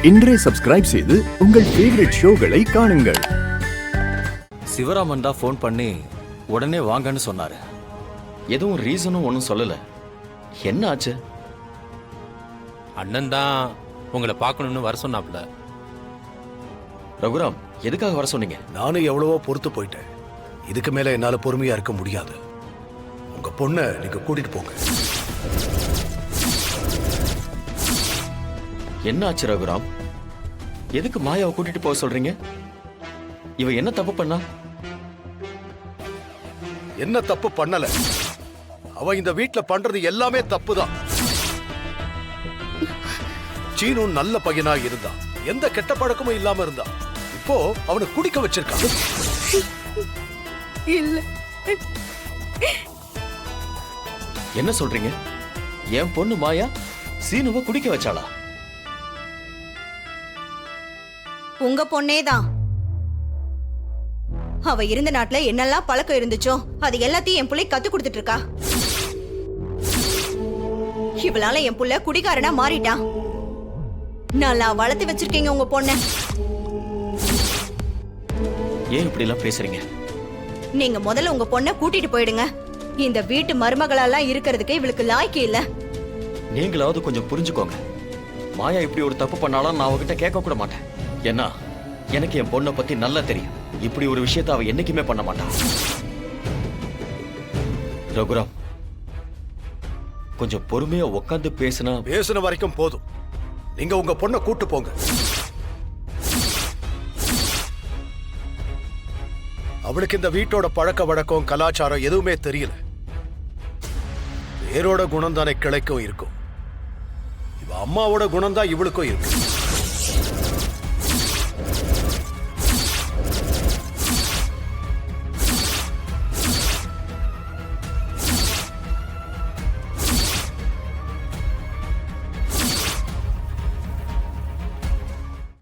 இன்றே சப்ஸ்கிரைப் செய்து உங்கள் ஃபேவரட் ஷோகளை காணுங்கள். சிவராமன் தான் ஃபோன் பண்ணி உடனே வாங்கன்னு சொன்னாரு. எதுவும் ரீசனும் ஒன்றும் சொல்லல. என்ன ஆச்சு? அண்ணன் தான் உங்களை பார்க்கணும்னு வர சொன்னாப்ல. ரகுராம், எதுக்காக வர சொன்னீங்க? நானும் எவ்வளவோ பொறுத்து போயிட்டேன். இதுக்கு மேல என்னால பொறுமையா இருக்க முடியாது. உங்க பொண்ணை நீங்க கூட்டிட்டு போங்க. என்ன ஆச்சு ரகுராம்? எதுக்கு மாயாவை கூட்டிட்டு போக சொல்றீங்க? இவ என்ன தப்பு பண்ணா? என்ன தப்பு பண்ணல. அவ இந்த வீட்டுல பண்றது எல்லாமே தப்புதான். சீனு நல்ல பையனா இருந்தான், எந்த கெட்ட பழக்கமும் இல்லாம இருந்தான். இப்போ அவனை குடிக்க வச்சிருக்கான். இல்ல, என்ன சொல்றீங்க? என் பொண்ணு மாயா சீனுவை குடிக்க வச்சாளா? உங்க பொண்ணேதான். அவ இருந்த நாட்டுல என்னெல்லாம் பழக்கம் இருந்துச்சோ அது எல்லாத்தையும் என் புள்ளை கத்து கொடுத்துட்டு இருக்கா. இவளால என் புள்ள குடிகாரனா மாறிட்டான். நல்லா வளர்த்து வச்சிருக்கீங்க உங்க பொண்ண. ஏன் இப்படி எல்லாம் பேசுறீங்க? நீங்க முதல்ல உங்க பொண்ண கூட்டிட்டு போயிடுங்க. இந்த வீட்டு மருமகளெல்லாம் இருக்கிறதுக்கு இவளுக்கு லாய்க்கு இல்ல. நீங்களாவது கொஞ்சம் புரிஞ்சுக்கோங்க. மாயா இப்படி ஒரு தப்பு பண்ணாலும் நான் அவகிட்ட கேட்க கூட மாட்டேன். ஏன்னா எனக்கு என் பொண்ணை பத்தி நல்லா தெரியும். இப்படி ஒரு விஷயத்தை அவ என்னைக்குமே பண்ண மாட்டான். ரகுராம், கொஞ்சம் பொறுமையா உட்காந்து பேசின வரைக்கும் போதும். நீங்க உங்க பொண்ணை கூட்டு போங்க. அவளுக்கு இந்த வீட்டோட பழக்க வழக்கம் கலாச்சாரம் எதுவுமே தெரியல. வேரோட குணம் தானே கிளைக்கும் இருக்கும். இவ அம்மாவோட குணம் தான் இவளுக்கும் இருக்கு.